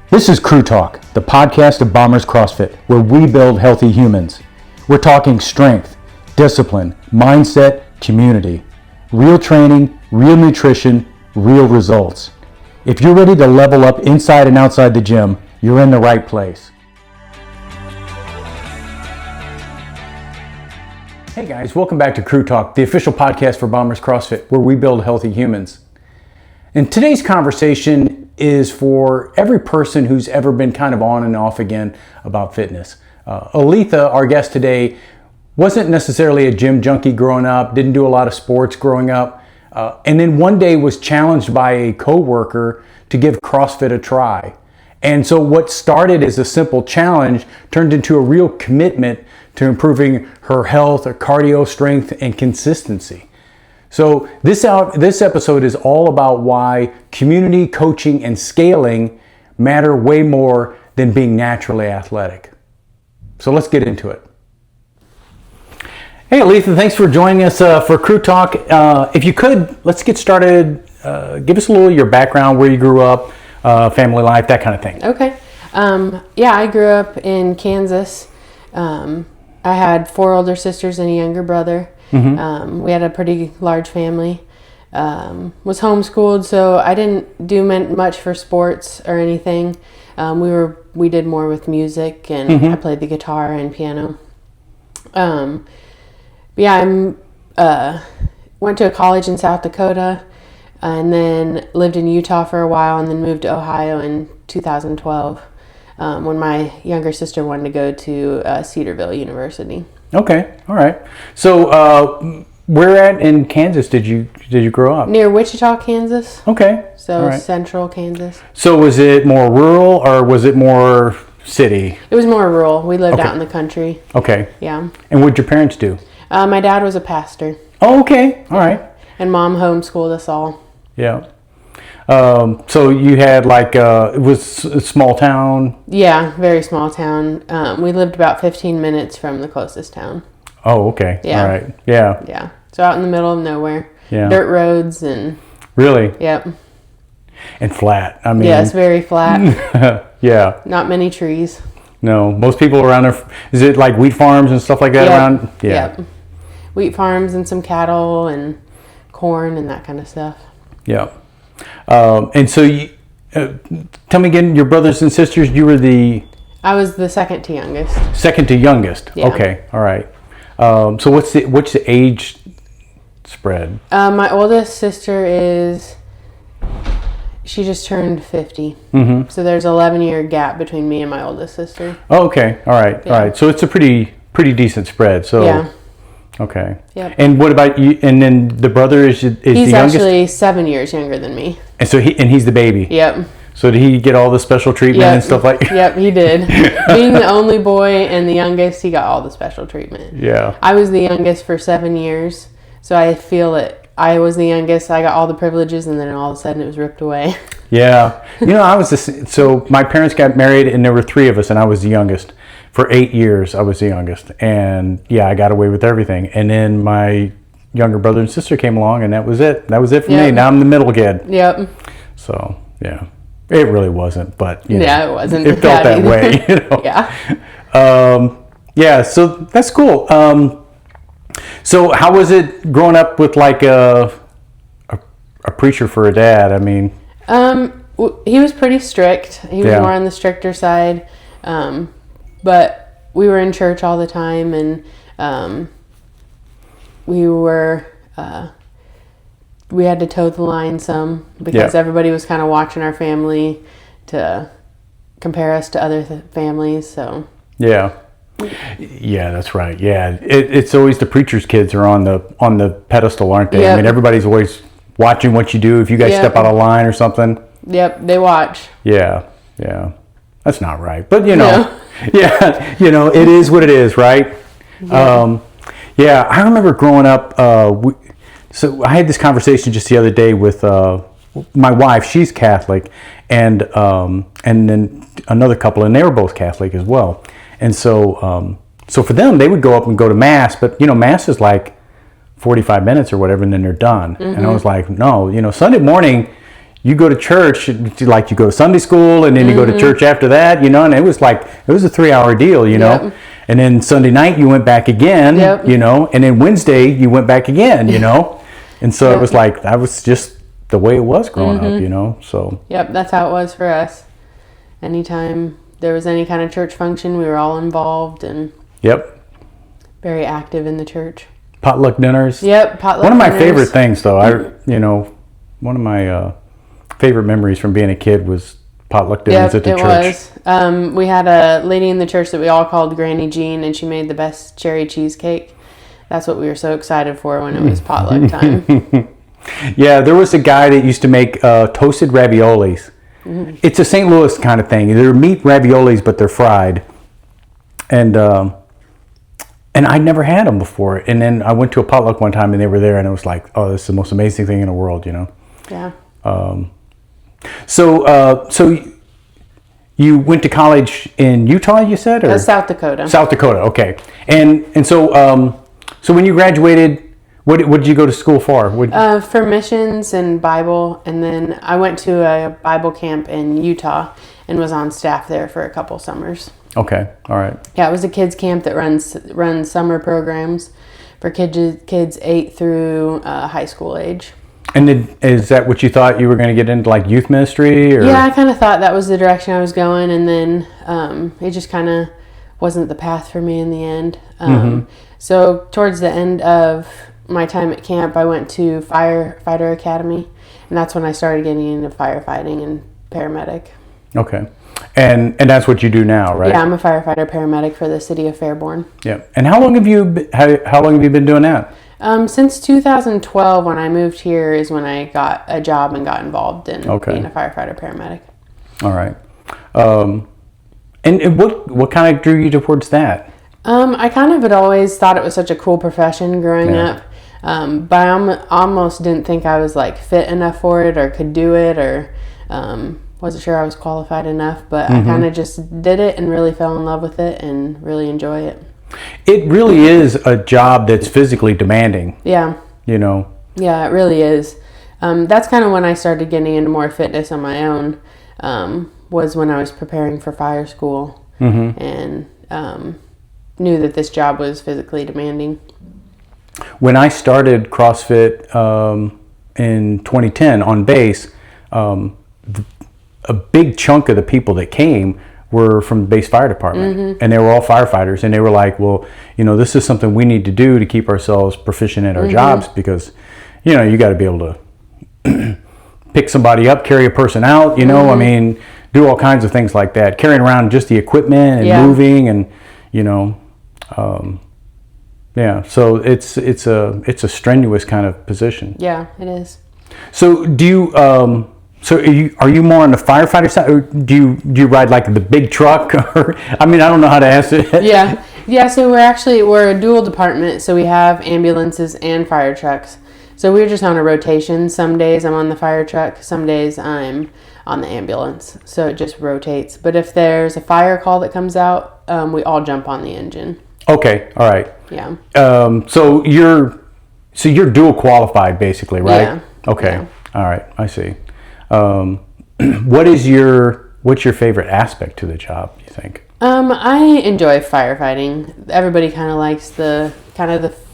This is Crew Talk, the podcast of Bombers CrossFit, where we build healthy humans. We're talking strength, discipline, mindset, community, real training, real nutrition, real results. If you're ready to level up inside and outside the gym, you're in the right place. Hey guys, welcome back to Crew Talk, the official podcast for Bombers CrossFit, where we build healthy humans. And today's conversation is for every person who's ever been kind of on and off again about fitness. Aletha, our guest today, wasn't necessarily a gym junkie growing up, didn't do a lot of sports growing up, and then one day was challenged by a coworker to give CrossFit a try. And so what started as a simple challenge turned into a real commitment to improving her health, her cardio strength, and consistency. So this episode is all about why community coaching and scaling matter way more than being naturally athletic. So let's get into it. Hey Aletha, thanks for joining us for Crew Talk. If you could, let's get started. Give us a little of your background, where you grew up, family life, that kind of thing. Okay. I grew up in Kansas. I had 4 older sisters and a younger brother. Mm-hmm. We had a pretty large family. Was homeschooled, so I didn't do much for sports or anything. We did more with music, and mm-hmm. I played the guitar and piano. I went to a college in South Dakota, and then lived in Utah for a while, and then moved to Ohio in 2012 when my younger sister wanted to go to Cedarville University. Okay, all right. So, where at in Kansas did you grow up? Near Wichita, Kansas. Okay. So right. Central Kansas. So was it more rural or was it more city? It was more rural. We lived out in the country. Okay. Yeah. And what did your parents do? My dad was a pastor. Oh, okay. All right. And Mom homeschooled us all. Yeah. So you had it was a small town? Yeah, very small town. We lived about 15 minutes from the closest town. Oh, okay. Yeah. All right. Yeah. Yeah. So out in the middle of nowhere. Yeah. Dirt roads and... Really? Yep. And flat. I mean... Yeah, it's very flat. Yeah. Not many trees. No. Most people around there... Is it like wheat farms and stuff like that around? Yeah. Yep. Wheat farms and some cattle and corn and that kind of stuff. Yeah. And so you... tell me again, your brothers and sisters, you were the... I was the second to youngest. Second to youngest. Yeah. Okay. All right. So what's the age spread? My oldest sister she just turned 50. Mm-hmm. So there's an 11-year gap between me and my oldest sister. Oh, okay. All right. Yeah. All right. So it's a pretty decent spread. So yeah. Okay. Yep. And what about you? And then the brother is the youngest? He's actually 7 years younger than me. And so he's the baby. Yep. So did he get all the special treatment and stuff like that? Yep, he did. Being the only boy and the youngest, he got all the special treatment. Yeah. I was the youngest for 7 years, so I feel that I was the youngest. I got all the privileges, and then all of a sudden it was ripped away. Yeah. So my parents got married, and there were 3 of us, and I was the youngest. For 8 years, I was the youngest. And yeah, I got away with everything. And then my younger brother and sister came along, and that was it. That was it for me. Now I'm the middle kid. Yep. So, yeah. It really wasn't, but, you know. Yeah, it wasn't. It felt that way, you know. Yeah. Yeah, so that's cool. So how was it growing up with like a preacher for a dad? I mean. He was pretty strict. He was more on the stricter side. But we were in church all the time, and we had to toe the line some because everybody was kind of watching our family to compare us to other families. So yeah, that's right. Yeah, it's always the preacher's kids are on the pedestal, aren't they? Yep. I mean, everybody's always watching what you do. If you guys step out of line or something. Yep, they watch. Yeah, that's not right, but it is what it is, right? Yeah. I remember growing up. So I had this conversation just the other day with my wife. She's Catholic, and then another couple, and they were both Catholic as well. And so for them, they would go up and go to Mass, but Mass is like 45 minutes or whatever, and then they're done. Mm-hmm. And I was like, no, Sunday morning, you go to church, like you go to Sunday school and then you go to church after that, you know, and it was a 3-hour deal, you know. And then Sunday night you went back again, you know, and then Wednesday you went back again, you know. And so it was like, that was just the way it was growing up, you know, so. Yep, that's how it was for us. Anytime there was any kind of church function, we were all involved and very active in the church. Potluck dinners. Yep, potluck One of my dinners. favorite things, though, you know, one of my favorite memories from being a kid was potluck dinners at the church. It was. We had a lady in the church that we all called Granny Jean, and she made the best cherry cheesecake. That's what we were so excited for when it was potluck time. Yeah, there was a guy that used to make toasted raviolis. It's a St. Louis kind of thing. They're meat raviolis, but they're fried. And I'd never had them before. And then I went to a potluck one time and they were there and it was like, oh, this is the most amazing thing in the world, you know? Yeah. So you went to college in Utah, you said? Or? South Dakota. South Dakota, okay. And so when you graduated, what did you go to school for? For missions and Bible. And then I went to a Bible camp in Utah and was on staff there for a couple summers. Okay, all right. Yeah, it was a kids camp that runs summer programs for kids 8 through high school age. And is that what you thought you were going to get into, like youth ministry? Or? Yeah, I kind of thought that was the direction I was going, and then it just kind of wasn't the path for me in the end. So towards the end of my time at camp, I went to Firefighter Academy, and that's when I started getting into firefighting and paramedic. Okay. And that's what you do now, right? Yeah, I'm a firefighter paramedic for the city of Fairborn. Yeah. And how long have you been doing that? Since 2012, when I moved here, is when I got a job and got involved in being a firefighter paramedic. All right. And what kind of drew you towards that? I kind of had always thought it was such a cool profession growing up, but I almost didn't think I was like fit enough for it or could do it or wasn't sure I was qualified enough. But I kind of just did it and really fell in love with it and really enjoy it. It really is a job that's physically demanding. Yeah. You know? Yeah, it really is. That's kind of when I started getting into more fitness on my own, was when I was preparing for fire school and knew that this job was physically demanding. When I started CrossFit in 2010 on base, a big chunk of the people that came were from the base fire department, and they were all firefighters, and they were like, well, you know, this is something we need to do to keep ourselves proficient at our jobs, because, you know, you got to be able to pick somebody up, carry a person out, you know, I mean, do all kinds of things like that, carrying around just the equipment and moving, and, you know, so it's a strenuous kind of position. Yeah, it is. So do you So are you more on the firefighter side, or do you ride like the big truck? Or I mean, I don't know how to ask it. Yeah. So we're a dual department. So we have ambulances and fire trucks. So we're just on a rotation. Some days I'm on the fire truck. Some days I'm on the ambulance. So it just rotates. But if there's a fire call that comes out, we all jump on the engine. Okay. All right. Yeah. So you're dual qualified basically, right? Yeah. Okay. Yeah. All right. I see. What's your favorite aspect to the job, you think? I enjoy firefighting. Everybody kind of likes the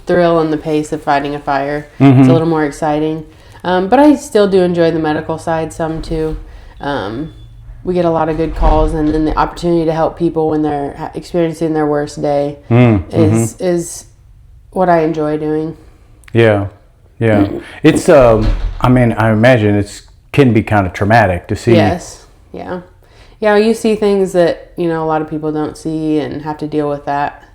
thrill and the pace of fighting a fire. It's a little more exciting. But I still do enjoy the medical side some too. We get a lot of good calls, and then the opportunity to help people when they're experiencing their worst day is what I enjoy doing. Yeah. It's I mean, I imagine can be kind of traumatic to see. Yes. Yeah. You see things that, you know, a lot of people don't see and have to deal with that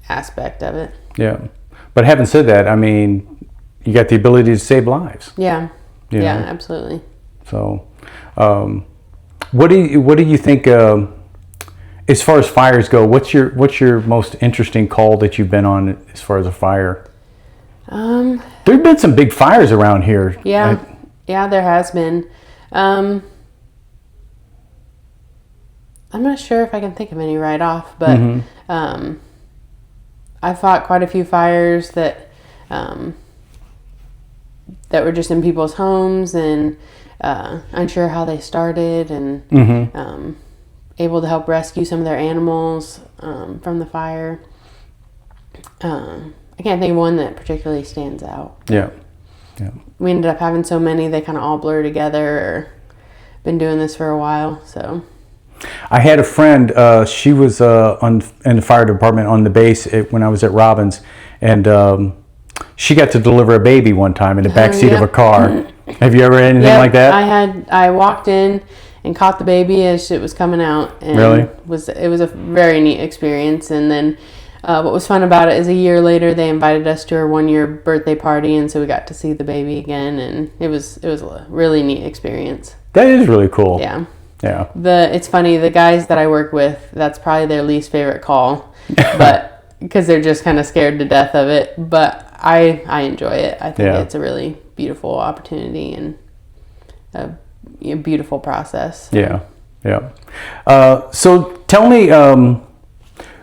aspect of it. Yeah. But having said that, I mean, you got the ability to save lives. Yeah. You know? Absolutely. So, what do you think, as far as fires go, what's your most interesting call that you've been on as far as a fire? There've been some big fires around here. Yeah, there has been. I'm not sure if I can think of any right off, but I fought quite a few fires that that were just in people's homes and unsure how they started, and able to help rescue some of their animals from the fire. I can't think of one that particularly stands out. Yeah. We ended up having so many, they kind of all blur together, or been doing this for a while, so. I had a friend, she was in the fire department on the base when I was at Robbins, and she got to deliver a baby one time in the back seat of a car. Have you ever had anything like that? I walked in and caught the baby as it was coming out, and really? It was a very neat experience. And then what was fun about it is a year later they invited us to our 1-year birthday party, and so we got to see the baby again, and it was a really neat experience. That is really cool. Yeah. It's funny, the guys that I work with, that's probably their least favorite call, but because they're just kind of scared to death of it. But I enjoy it. I think it's a really beautiful opportunity and a beautiful process. Yeah. So tell me,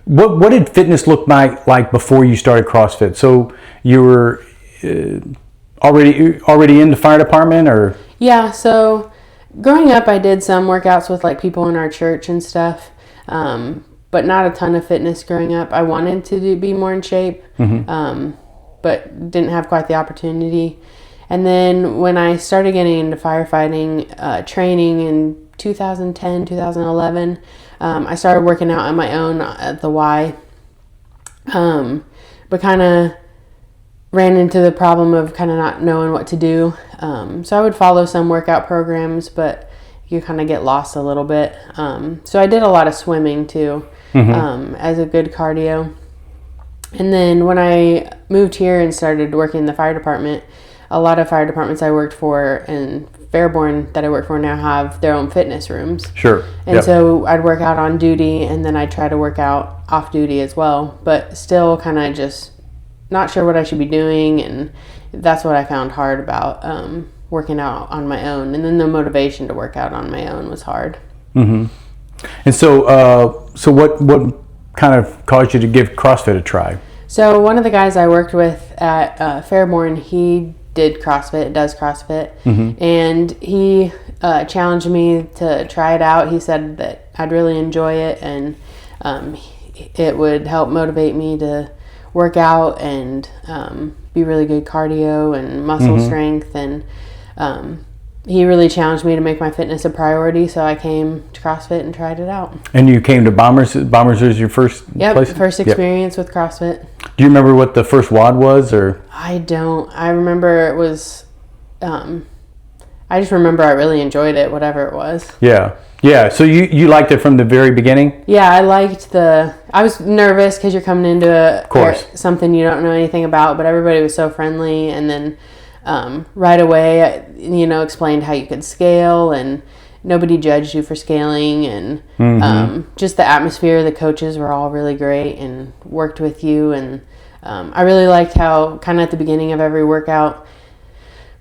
what did fitness look like before you started CrossFit? So you were already in the fire department, or? Yeah. So growing up, I did some workouts with like people in our church and stuff, but not a ton of fitness growing up. I wanted to be more in shape, but didn't have quite the opportunity. And then when I started getting into firefighting training in 2010, 2011, I started working out on my own at the Y, but kind of ran into the problem of kind of not knowing what to do. So I would follow some workout programs, but you kind of get lost a little bit. So I did a lot of swimming too, as a good cardio. And then when I moved here and started working in the fire department, a lot of fire departments I worked for in Fairborn that I work for now have their own fitness rooms. Sure. And so I'd work out on duty, and then I'd try to work out off duty as well, but still kind of just not sure what I should be doing. And that's what I found hard about working out on my own. And then the motivation to work out on my own was hard. And so what kind of caused you to give CrossFit a try? So one of the guys I worked with at Fairborn, he does CrossFit, and he challenged me to try it out. He said that I'd really enjoy it, and it would help motivate me to work out and be really good cardio and muscle strength. And he really challenged me to make my fitness a priority, so I came to CrossFit and tried it out. And you came to Bombers? Bombers was your first place? First experience with CrossFit. Do you remember what the first WOD was, or? I don't. I remember it was, I just remember I really enjoyed it, whatever it was. Yeah. So you liked it from the very beginning? Yeah, I was nervous because you're coming into something you don't know anything about, but everybody was so friendly. And then right away, explained how you could scale, and nobody judged you for scaling. And just the atmosphere, the coaches were all really great and worked with you. And I really liked how kind of at the beginning of every workout,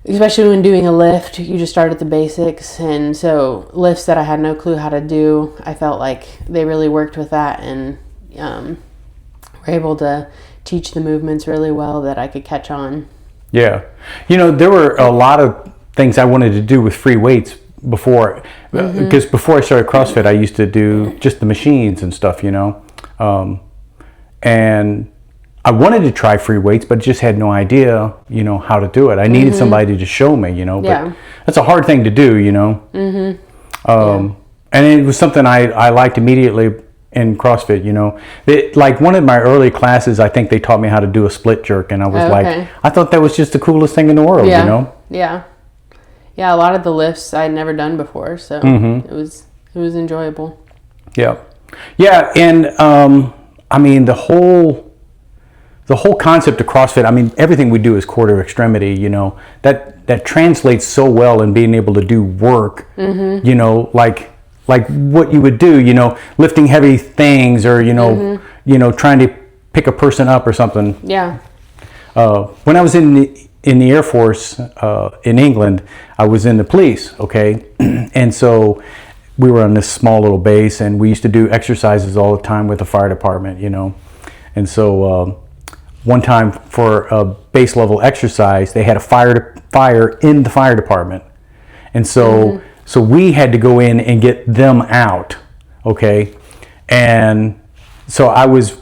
especially when doing a lift, you just start at the basics. And so lifts that I had no clue how to do, I felt like they really worked with that, and were able to teach the movements really well that I could catch on. Yeah. There were a lot of things I wanted to do with free weights before, because before I started CrossFit, I used to do just the machines and stuff, and I wanted to try free weights, but just had no idea, how to do it. I needed somebody to show me, but that's a hard thing to do, and it was something I liked immediately in CrossFit. Like one of my early classes, I think they taught me how to do a split jerk, and I was I thought that was just the coolest thing in the world. Yeah, a lot of the lifts I'd never done before, so it was enjoyable. And I mean the whole concept of CrossFit, I mean, everything we do is quarter extremity, that translates so well in being able to do work, like what you would do, lifting heavy things, or, trying to pick a person up or something. Yeah. When I was in the Air Force in England, I was in the police, okay? And so we were on this small little base, and we used to do exercises all the time with the fire department, And so one time for a base level exercise, they had a fire in the fire department. And so, so we had to go in and get them out. Okay. And so I was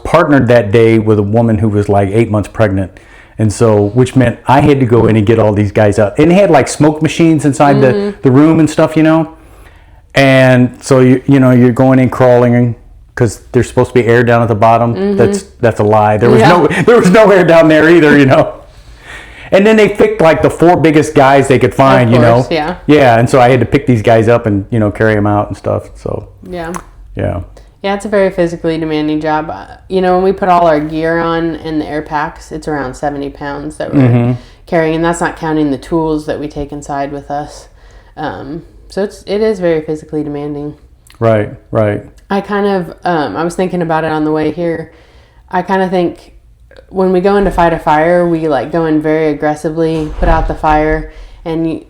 partnered that day with a woman who was like 8 months pregnant. And so, which meant I had to go in and get all these guys out. And they had like smoke machines inside the room and stuff, you know. And so, you're going in crawling because there's supposed to be air down at the bottom. That's a lie. There was no air down there either, you know. And then they picked like the 4 biggest guys they could find, of course, you know. Yeah. Yeah, and so I had to pick these guys up and, carry them out and stuff. So. Yeah. Yeah. Yeah, it's a very physically demanding job. When we put all our gear on in the air packs, it's around 70 pounds that we're carrying, and that's not counting the tools that we take inside with us. So it is very physically demanding. Right. I kind of, I was thinking about it on the way here. I kind of think when we go in to fight a fire, we like go in very aggressively, put out the fire, and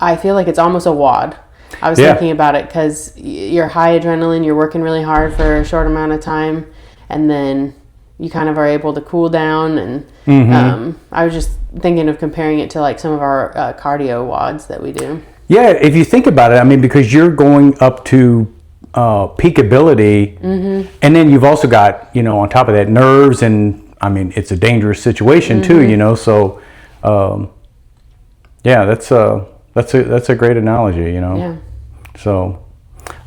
I feel like it's almost a WOD. I was thinking about it because you're high adrenaline, you're working really hard for a short amount of time, and then you kind of are able to cool down. And I was just thinking of comparing it to like some of our cardio WODs that we do. Yeah, if you think about it, I mean, because you're going up to peak ability, and then you've also got, on top of that, nerves, and I mean, it's a dangerous situation too, so that's a great analogy, Yeah. So,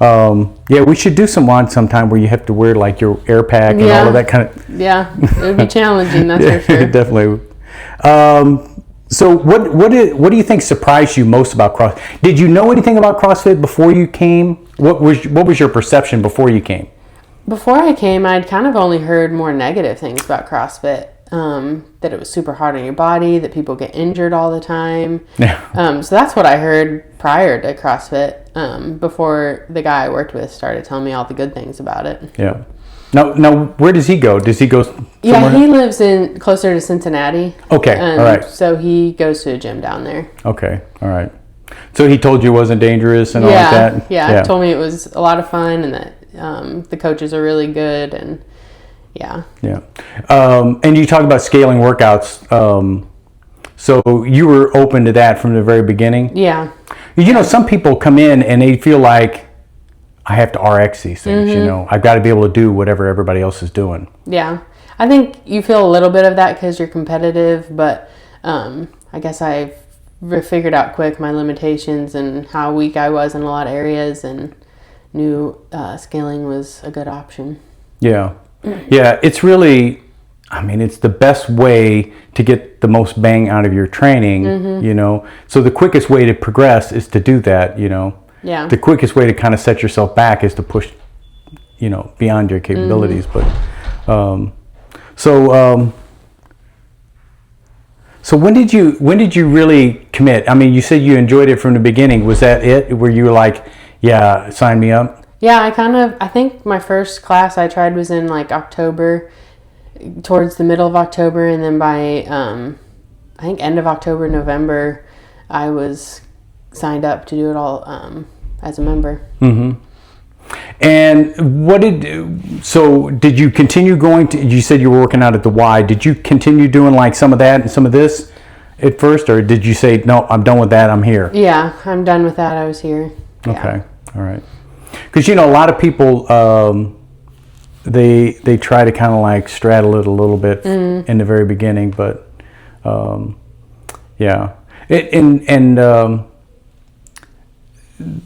we should do some WOD sometime where you have to wear like your air pack and all of that kind of. Yeah, it would be challenging, that's for sure. Definitely. So, what do you think surprised you most about CrossFit? Did you know anything about CrossFit before you came? What was your perception before you came? Before I came, I'd kind of only heard more negative things about CrossFit. That it was super hard on your body, that people get injured all the time. Yeah. So that's what I heard prior to CrossFit, before the guy I worked with started telling me all the good things about it. Yeah. Now, where does he go? Does he go somewhere? Yeah, he lives closer to Cincinnati. Okay, all right. So he goes to a gym down there. Okay, all right. So he told you it wasn't dangerous and all like that? Yeah, told me it was a lot of fun and that the coaches are really good and yeah. And you talk about scaling workouts. So you were open to that from the very beginning? Yeah. Some people come in and they feel like, I have to RX these things, I've got to be able to do whatever everybody else is doing. Yeah. I think you feel a little bit of that because you're competitive, but I guess I've figured out quick my limitations and how weak I was in a lot of areas and knew scaling was a good option. Yeah. Yeah, it's really, it's the best way to get the most bang out of your training, So the quickest way to progress is to do that, Yeah. The quickest way to kind of set yourself back is to push, beyond your capabilities. But, so when did you really commit? I mean, you said you enjoyed it from the beginning. Was that it? Were you like, yeah, sign me up? Yeah, I think my first class I tried was in like October, towards the middle of October, and then by I think end of October, November, I was signed up to do it all as a member. Mm-hmm. And did you continue going to, you said you were working out at the Y, did you continue doing like some of that and some of this at first, or did you say, no, I'm done with that, I'm here? Yeah, I'm done with that, I was here. Yeah. Okay, all right. Because a lot of people they try to kind of like straddle it a little bit in the very beginning, but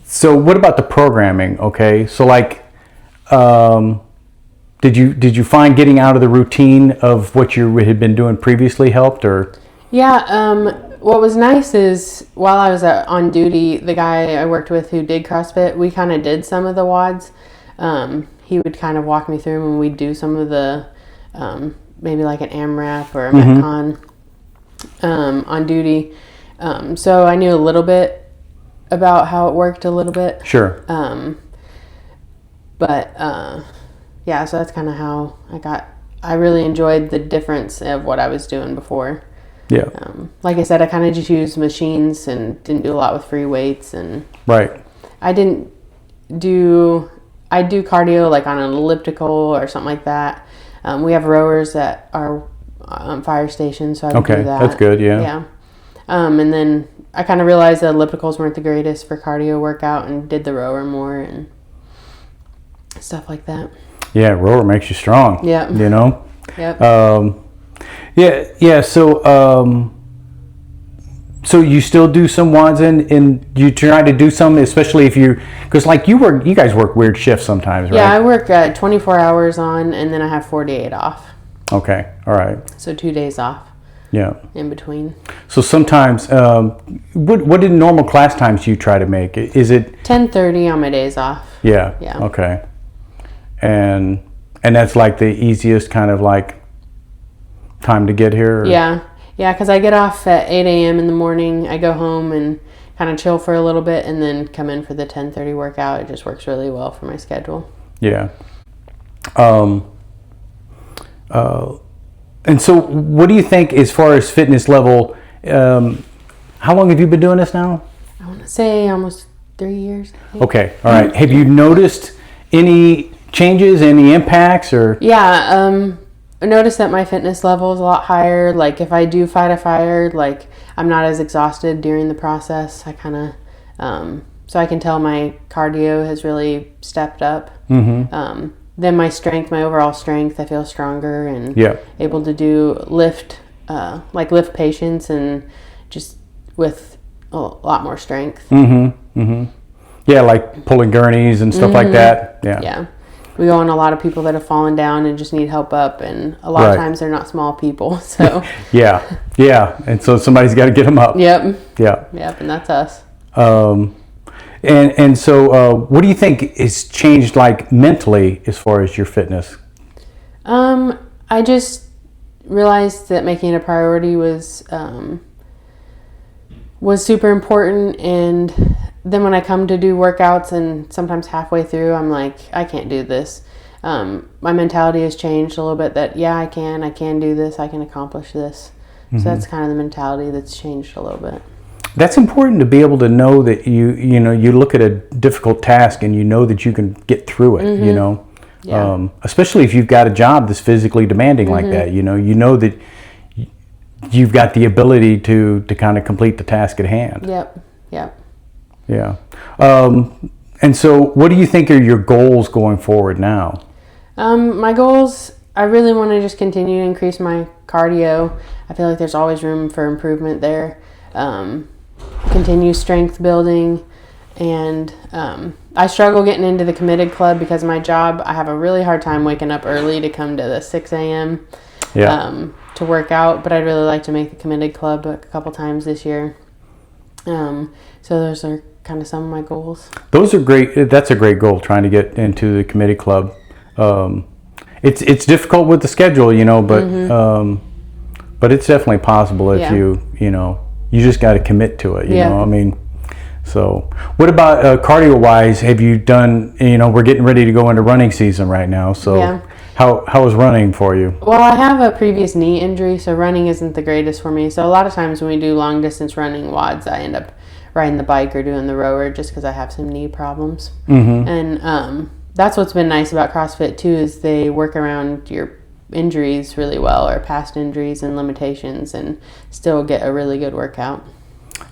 so what about the programming? Okay, so like did you find getting out of the routine of what you had been doing previously helped, or? Yeah, what was nice is while I was on duty, the guy I worked with who did CrossFit, we kind of did some of the WODs. He would kind of walk me through them, and we'd do some of the, maybe like an AMRAP or a Metcon on duty. So I knew a little bit about how it worked a little bit. Sure. Yeah, so that's kind of how I really enjoyed the difference of what I was doing before. Yeah. Like I said, I kind of just used machines and didn't do a lot with free weights, and right. I do cardio like on an elliptical or something like that. We have rowers at our fire station, so I would do that. That's good, yeah. Yeah. And then I kind of realized that ellipticals weren't the greatest for cardio workout and did the rower more and stuff like that. Yeah, rower makes you strong. Yeah. You know? Yep. So you still do some WODs and you try to do some, especially if because like you guys work weird shifts sometimes, right? Yeah, I work 24 hours on and then I have 48 off. Okay, all right. So 2 days off. Yeah. In between. So sometimes, what did normal class times you try to make? Is it 10:30 on my days off? Yeah. Yeah. Okay. And that's like the easiest kind of like time to get here? Or? Yeah, because I get off at 8 a.m. in the morning. I go home and kind of chill for a little bit and then come in for the 10:30 workout. It just works really well for my schedule. Yeah. And so what do you think as far as fitness level, how long have you been doing this now? I want to say almost 3 years. Okay, all right. Have you noticed any changes, any impacts or? Yeah, I noticed that my fitness level is a lot higher. Like if I do fight a fire, like I'm not as exhausted during the process. I kind of, so I can tell my cardio has really stepped up. Mm-hmm. Then my strength, my overall strength, I feel stronger and able to do lift patients and just with a lot more strength. Mm-hmm. Mm-hmm. Yeah, like pulling gurneys and stuff like that. Yeah. Yeah. We go on a lot of people that have fallen down and just need help up, and a lot of times they're not small people. So yeah, and so somebody's got to get them up. Yep. Yeah. Yep, and that's us. And so, what do you think has changed, like mentally, as far as your fitness? I just realized that making it a priority was super important, and then when I come to do workouts and sometimes halfway through, I'm like, I can't do this. My mentality has changed a little bit that, I can do this, I can accomplish this. Mm-hmm. So that's kind of the mentality that's changed a little bit. That's important to be able to know that you look at a difficult task and you know that you can get through it, Mm-hmm. Yeah. Especially if you've got a job that's physically demanding like that, you know that you've got the ability to kind of complete the task at hand. Yep. Yeah. And so what do you think are your goals going forward now? My goals, I really want to just continue to increase my cardio. I feel like there's always room for improvement there. Continue strength building, and I struggle getting into the committed club because of my job. I have a really hard time waking up early to come to the 6 a.m. To work out, but I'd really like to make the committed club a couple times this year. So those are kind of some of my goals. Those are great. That's a great goal, trying to get into the committed club. It's difficult with the schedule, but it's definitely possible if you just got to commit to it, you know. I mean, so what about cardio wise? Have you done, we're getting ready to go into running season right now, so how is running for you? Well, I have a previous knee injury, so running isn't the greatest for me. So a lot of times when we do long distance running WODs, I end up riding the bike or doing the rower just because I have some knee problems. Mm-hmm. And that's what's been nice about CrossFit too, is they work around your injuries really well, or past injuries and limitations, and still get a really good workout.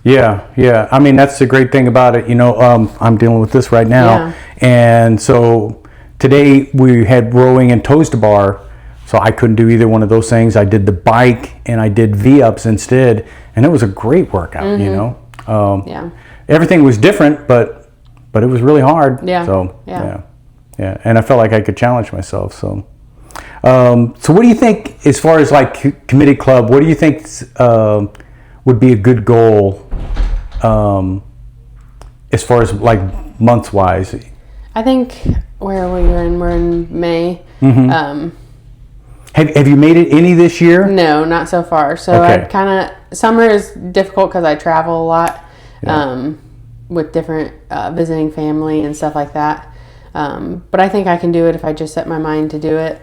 Yeah. I mean, that's the great thing about it. I'm dealing with this right now, and so today we had rowing and toes to bar, so I couldn't do either one of those things. I did the bike and I did V-ups instead, and it was a great workout. Mm-hmm. Everything was different, but it was really hard. So and I felt like I could challenge myself. So what do you think, as far as like committed club, what do you think would be a good goal as far as like months wise? I think we're in May. Mm-hmm. Have you made it any this year? No, not so far. So I summer is difficult because I travel a lot with different visiting family and stuff like that. But I think I can do it if I just set my mind to do it.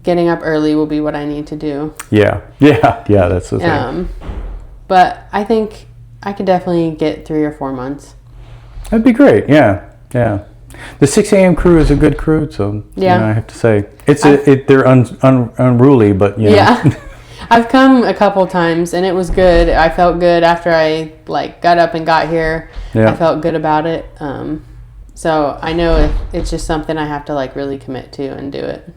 Getting up early will be what I need to do. Yeah, that's the thing. But I think I could definitely get 3 or 4 months. That'd be great. Yeah. The 6 a.m. crew is a good crew, so Yeah. you know, I have to say they're unruly, but you know. Yeah. I've come a couple times and it was good. I felt good after I got up and got here. Yeah. I felt good about it. So I know it's just something I have to really commit to and do it.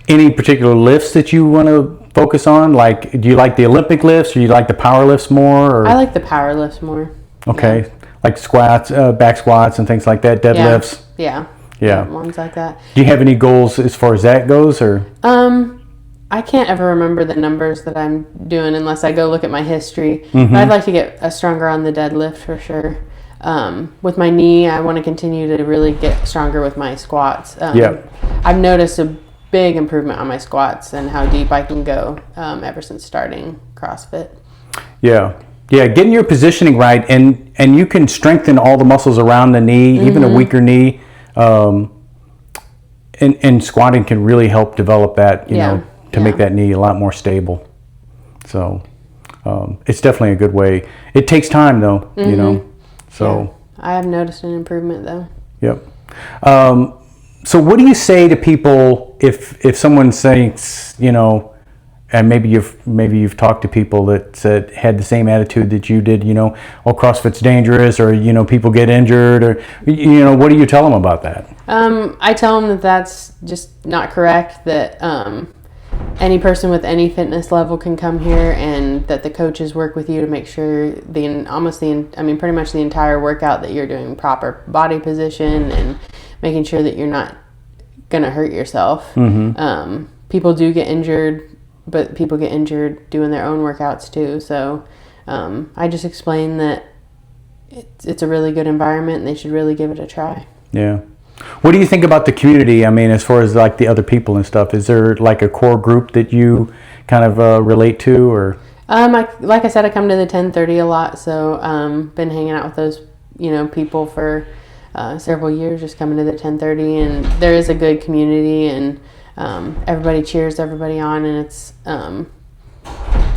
Any particular lifts that you want to focus on? Like, do you like the Olympic lifts, or you like the power lifts more? Or? I like the power lifts more. Okay, Yeah. like squats, back squats, and things like that. Deadlifts. Yeah. Yeah. Ones like that. Do you have any goals as far as that goes, or? I can't ever remember the numbers that I'm doing unless I go look at my history. Mm-hmm. But I'd like to get stronger on the deadlift for sure. With my knee, I want to continue to really get stronger with my squats. I've noticed a big improvement on my squats and how deep I can go ever since starting CrossFit. Yeah, getting your positioning right, and you can strengthen all the muscles around the knee, even a weaker knee, and squatting can really help develop that, you know, to make that knee a lot more stable. So it's definitely a good way. It takes time though, you know. So I have noticed an improvement though. Yep. So what do you say to people if someone thinks, you know, and maybe you've talked to people that had the same attitude that you did, you know, oh, CrossFit's dangerous, or you know, people get injured, or you know, what do you tell them about that? I tell them that that's just not correct. That any person with any fitness level can come here, and that the coaches work with you to make sure pretty much the entire workout that you're doing proper body position and making sure that you're not gonna hurt yourself. Mm-hmm. People do get injured, but people get injured doing their own workouts too. So I just explain that it's a really good environment and they should really give it a try. Yeah. What do you think about the community? I mean, as far as like the other people and stuff, is there like a core group that you kind of relate to, or? Like I said, I come to the 10:30 a lot, so been hanging out with those people for several years, just coming to the 10:30, and there is a good community, and everybody cheers everybody on, and it's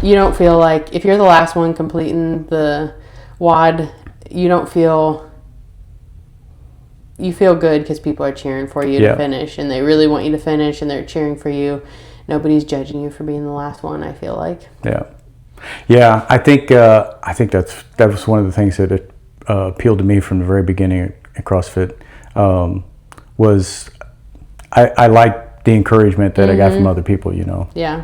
you don't feel like if you're the last one completing the WOD, you feel good because people are cheering for you to finish, and they really want you to finish, and they're cheering for you. Nobody's judging you for being the last one, I feel like. Yeah. I think that was one of the things that appealed to me from the very beginning at CrossFit. Was I liked the encouragement that I got from other people, you know. Yeah.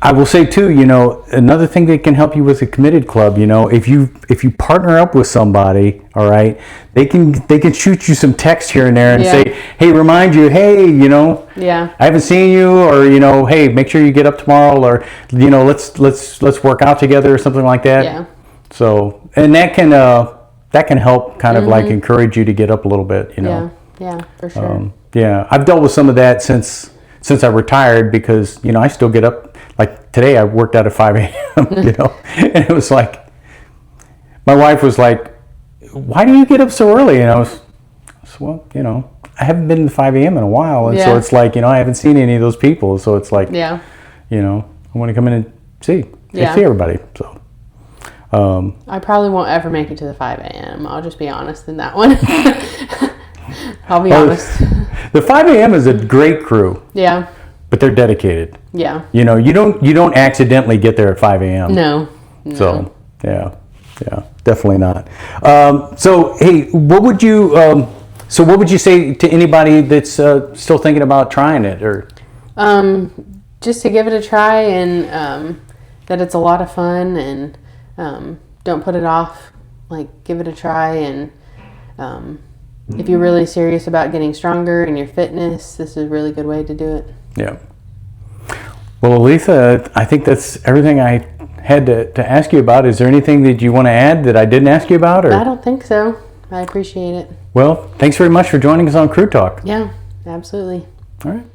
I will say too, you know, another thing that can help you with a committed club, you know, if you partner up with somebody, all right, they can shoot you some text here and there and say, hey, remind you, hey, you know, I haven't seen you, or you know, hey, make sure you get up tomorrow, or you know, let's work out together or something like that. Yeah. So, and that can help kind of like encourage you to get up a little bit, you know. Yeah, for sure. I've dealt with some of that since I retired, because you know, I still get up. Like today I worked out at 5 a.m. you know, and it was like, my wife was like, why do you get up so early? And I was well, you know, I haven't been to 5 a.m. in a while, and so it's like, you know, I haven't seen any of those people, so it's like, you know, I want to come in and see everybody. So I probably won't ever make it to the 5 a.m. I'll just be honest in that one. I'll be honest. The 5 a.m. is a great crew. Yeah. But they're dedicated. Yeah. You know, you don't accidentally get there at 5 a.m. No. So yeah, definitely not. So hey, what would you say to anybody that's still thinking about trying it, or? Just to give it a try, and that it's a lot of fun, and don't put it off. Like, give it a try, and if you're really serious about getting stronger in your fitness, this is a really good way to do it. Yeah. Well, Aletha, I think that's everything I had to ask you about. Is there anything that you want to add that I didn't ask you about? Or? I don't think so. I appreciate it. Well, thanks very much for joining us on Crew Talk. Yeah, absolutely. All right.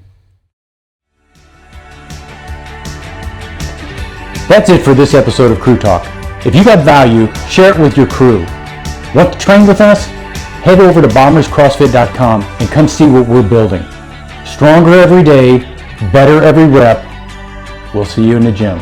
That's it for this episode of Crew Talk. If you got value, share it with your crew. Want to train with us? Head over to bomberscrossfit.com and come see what we're building. Stronger every day, better every rep. We'll see you in the gym.